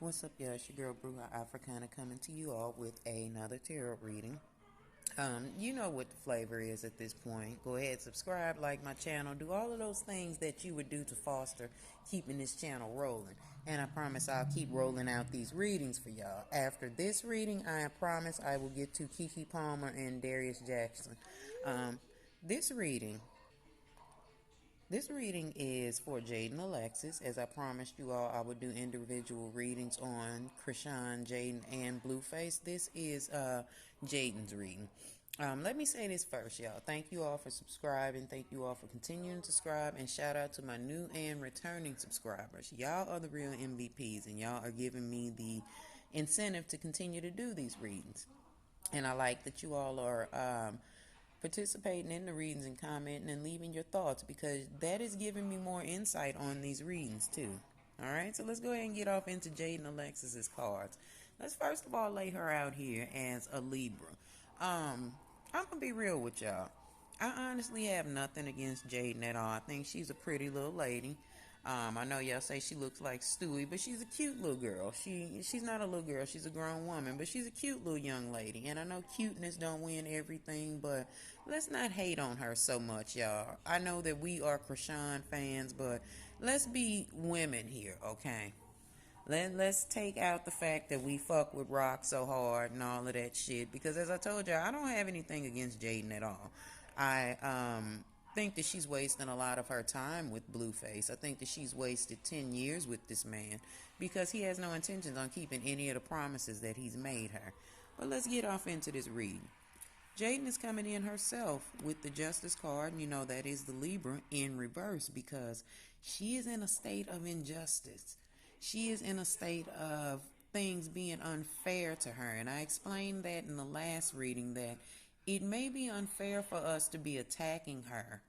What's up, y'all? It's your girl, Bruja Africana, coming to you all with another tarot reading. You know what the flavor is at this point. Go ahead, subscribe, like my channel, do all of those things that you would do to foster keeping this channel rolling. And I promise I'll keep rolling out these readings for y'all. After this reading, I promise I will get to Kiki Palmer and Darius Jackson. This reading This reading is for Jaidyn Alexis. As I promised you all, I would do individual readings on Krishan, Jaidyn, and Blueface. This is Jaidyn's reading. Let me say this first, y'all. Thank you all for subscribing. Thank you all for continuing to subscribe. And shout out to my new and returning subscribers. Y'all are the real MVPs, and y'all are giving me the incentive to continue to do these readings. And I like that you all are participating in the readings and commenting and leaving your thoughts, because that is giving me more insight on these readings too. All right, so let's go ahead and get off into Jaidyn Alexis's cards. Let's first of all lay her out here as a Libra. I'm gonna be real with y'all. I honestly have nothing against Jaidyn at all. I think she's a pretty little lady. I know y'all say she looks like Stewie, but she's a cute little girl. She's not a little girl. She's a grown woman, but she's a cute little young lady. And I know cuteness don't win everything, but let's not hate on her so much, y'all. I know that we are Krishan fans, but let's be women here, okay? Let's take out the fact that we fuck with Rock so hard and all of that shit. Because as I told you, I don't have anything against Jaidyn at all. I think that she's wasting a lot of her time with Blueface. I think that she's wasted 10 years with this man because he has no intentions on keeping any of the promises that he's made her. But let's get off into this reading. Jaidyn is coming in herself with the Justice card, and you know that is the Libra in reverse, because she is in a state of injustice. She is in a state of things being unfair to her. And I explained that in the last reading, that it may be unfair for us to be attacking her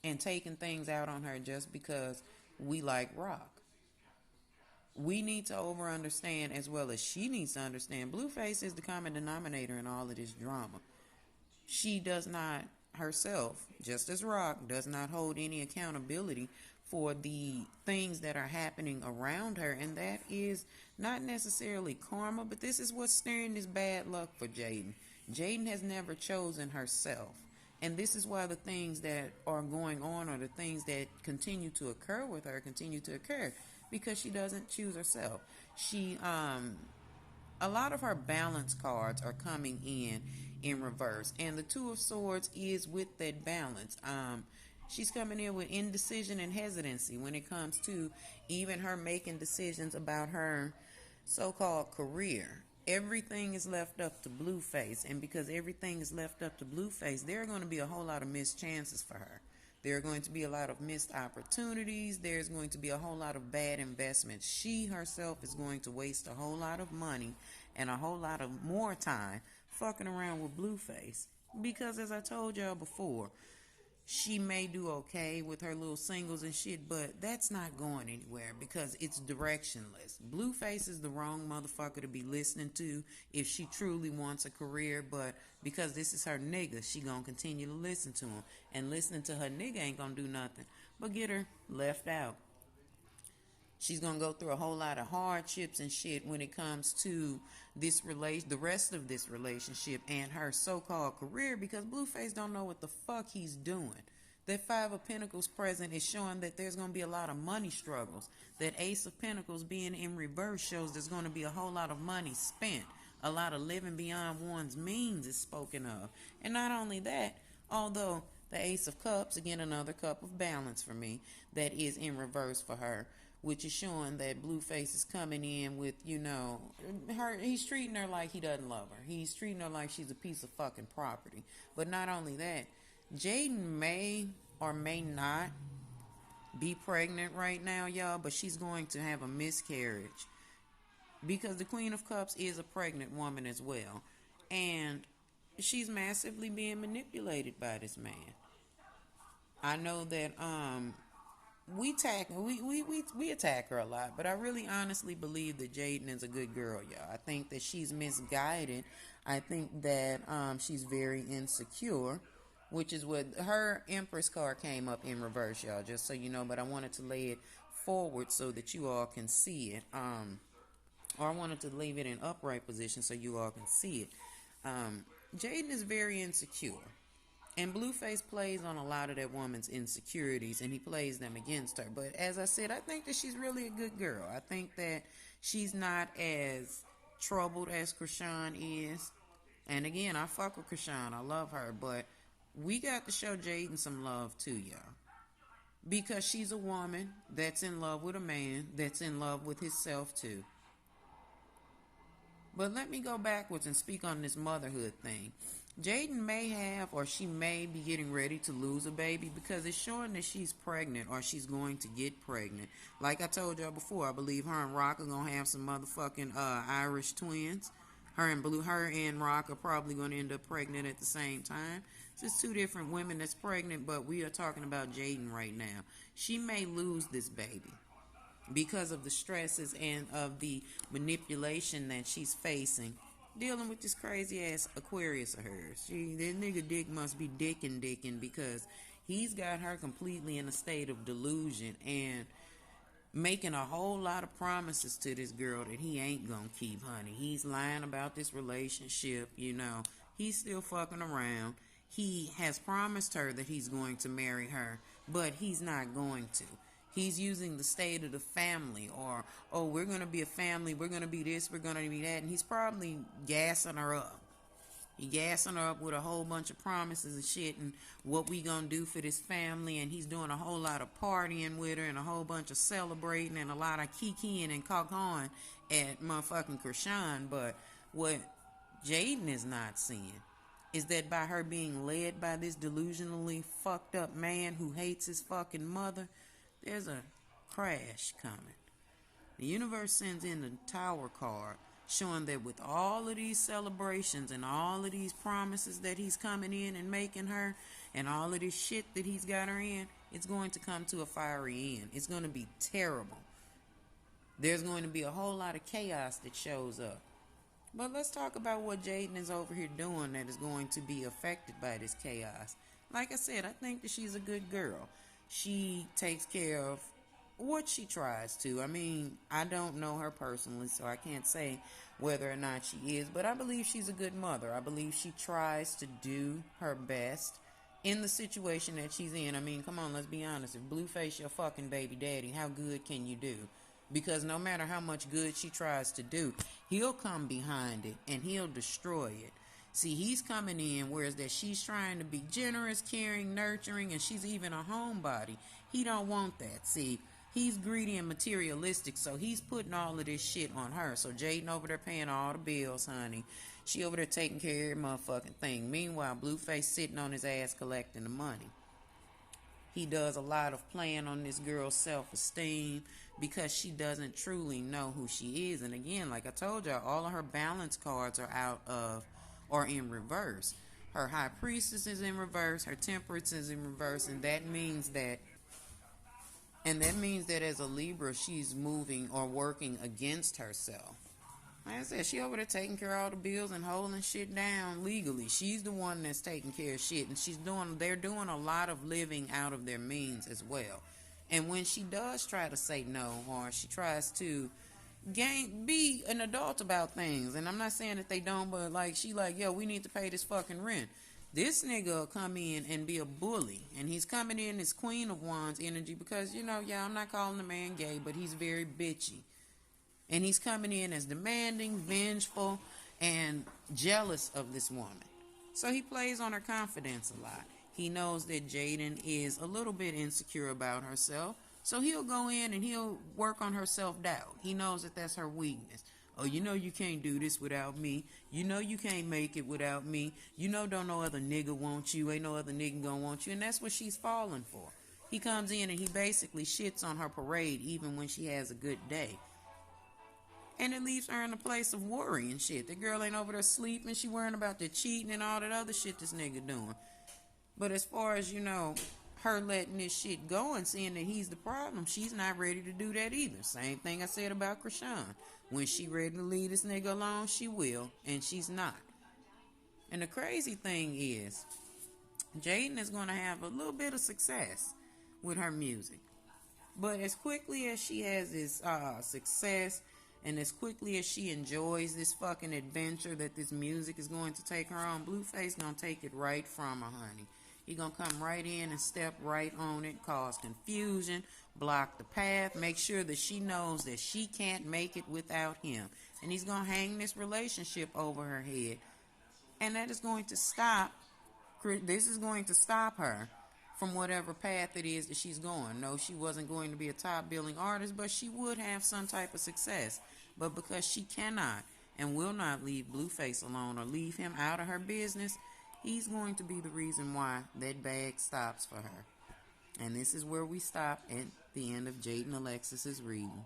and taking things out on her just because we like Rock. We need to over understand, as well as she needs to understand, Blueface is the common denominator in all of this drama. She does not herself, just as Rock, does not hold any accountability for the things that are happening around her. And that is not necessarily karma, but this is what's steering this bad luck for Jaidyn. Jaidyn has never chosen herself. And this is why the things that are going on, or the things that continue to occur with her, continue to occur, because she doesn't choose herself. A lot of her balance cards are coming in reverse, and the Two of Swords is with that balance. She's coming in with indecision and hesitancy when it comes to even her making decisions about her so-called career. Everything is left up to Blueface, and because everything is left up to Blueface, there are going to be a whole lot of missed chances for her. There are going to be a lot of missed opportunities. There's going to be a whole lot of bad investments. She herself is going to waste a whole lot of money and a whole lot of more time fucking around with Blueface, because as I told y'all before, she may do okay with her little singles and shit, but that's not going anywhere because it's directionless. Blueface is the wrong motherfucker to be listening to if she truly wants a career, but because this is her nigga, she gonna continue to listen to him. And listening to her nigga ain't gonna do nothing but get her left out. She's gonna go through a whole lot of hardships and shit when it comes to the rest of this relationship and her so-called career, because Blueface don't know what the fuck he's doing. That Five of Pentacles present is showing that there's going to be a lot of money struggles. That Ace of Pentacles being in reverse shows there's going to be a whole lot of money spent. A lot of living beyond one's means is spoken of. And not only that, although the Ace of Cups, again another cup of balance for me, that is in reverse for her, which is showing that Blueface is coming in with, he's treating her like he doesn't love her. He's treating her like she's a piece of fucking property. But not only that, Jaidyn may or may not be pregnant right now, y'all, but she's going to have a miscarriage, because the Queen of Cups is a pregnant woman as well. And she's massively being manipulated by this man. I know that we attack her a lot, but I really honestly believe that Jaidyn is a good girl, y'all. I think that she's misguided. I think that she's very insecure, which is what her Empress card came up in reverse, y'all, just so you know. But I wanted to lay it forward so that you all can see it. or I wanted to leave it in upright position so you all can see it. Jaidyn is very insecure. And Blueface plays on a lot of that woman's insecurities, and he plays them against her. But as I said, I think that she's really a good girl. I think that she's not as troubled as Krishan is. And again, I fuck with Krishan. I love her. But we got to show Jaidyn some love too, y'all. Because she's a woman that's in love with a man that's in love with himself too. But let me go backwards and speak on this motherhood thing. Jaidyn may have, or she may be getting ready to lose a baby because it's showing that she's pregnant or she's going to get pregnant. Like I told y'all before, I believe her and Rock are going to have some motherfucking Irish twins. Her and Rock are probably going to end up pregnant at the same time. It's just two different women that's pregnant, but we are talking about Jaidyn right now. She may lose this baby because of the stresses and of the manipulation that she's facing dealing with this crazy ass Aquarius of hers. That nigga Dick must be dicking because he's got her completely in a state of delusion and making a whole lot of promises to this girl that he ain't gonna keep, honey. He's lying about this relationship, He's still fucking around. He has promised her that he's going to marry her, but he's not going to. He's using the state of the family or, oh, we're going to be a family, we're going to be this, we're going to be that. And he's probably gassing her up. He's gassing her up with a whole bunch of promises and shit and what we going to do for this family. And he's doing a whole lot of partying with her and a whole bunch of celebrating and a lot of kikiing and cacaing at motherfucking Krishan. But what Jaidyn is not seeing is that by her being led by this delusionally fucked up man who hates his fucking mother, there's a crash coming. The universe sends in the Tower card showing that with all of these celebrations and all of these promises that he's coming in and making her and all of this shit that he's got her in, it's going to come to a fiery end. It's going to be terrible. There's going to be a whole lot of chaos that shows up. But let's talk about what Jaidyn is over here doing that is going to be affected by this chaos. Like I said, I think that she's a good girl. She takes care of what she tries to. I mean, I don't know her personally, so I can't say whether or not she is, but I believe she's a good mother. I believe she tries to do her best in the situation that she's in. I mean, come on, let's be honest. If Blueface your fucking baby daddy, how good can you do? Because no matter how much good she tries to do, he'll come behind it and he'll destroy it. See, he's coming in, whereas that she's trying to be generous, caring, nurturing, and she's even a homebody. He don't want that. See, he's greedy and materialistic, so he's putting all of this shit on her. So Jaidyn over there paying all the bills, honey. She over there taking care of every motherfucking thing. Meanwhile, Blueface sitting on his ass collecting the money. He does a lot of playing on this girl's self-esteem because she doesn't truly know who she is. And again, like I told y'all, all of her balance cards are out of or in reverse. Her high priestess is in reverse, her temperance is in reverse, and that means that as a Libra, she's moving or working against herself. Like I said, she over there taking care of all the bills and holding shit down legally. She's the one that's taking care of shit, and they're doing a lot of living out of their means as well. And when she does try to say no, or she tries to be an adult about things, and I'm not saying that they don't, but yo, we need to pay this fucking rent. This nigga will come in and be a bully, and he's coming in as Queen of Wands energy because, I'm not calling the man gay, but he's very bitchy. And he's coming in as demanding, vengeful, and jealous of this woman. So he plays on her confidence a lot. He knows that Jaidyn is a little bit insecure about herself, so he'll go in and he'll work on her self-doubt. He knows that that's her weakness. Oh, you can't do this without me. You can't make it without me. Don't no other nigga want you. Ain't no other nigga gonna want you. And that's what she's falling for. He comes in and he basically shits on her parade even when she has a good day. And it leaves her in a place of worry and shit. The girl ain't over there sleeping. She worrying about the cheating and all that other shit this nigga doing. But as far as, her letting this shit go and seeing that he's the problem, she's not ready to do that either. Same thing I said about Krishan. When she ready to leave this nigga alone, she will, and she's not. And the crazy thing is, Jaidyn is going to have a little bit of success with her music. But as quickly as she has this success, And as quickly as she enjoys this fucking adventure that this music is going to take her on, Blueface gonna take it right from her, honey. He gonna come right in and step right on it, cause confusion, block the path, make sure that she knows that she can't make it without him. And he's gonna hang this relationship over her head. And that is going to stop, this is going to stop her from whatever path it is that she's going. No, she wasn't going to be a top billing artist, but she would have some type of success. But because she cannot and will not leave Blueface alone or leave him out of her business, he's going to be the reason why that bag stops for her. And this is where we stop at the end of Jaidyn Alexis's reading.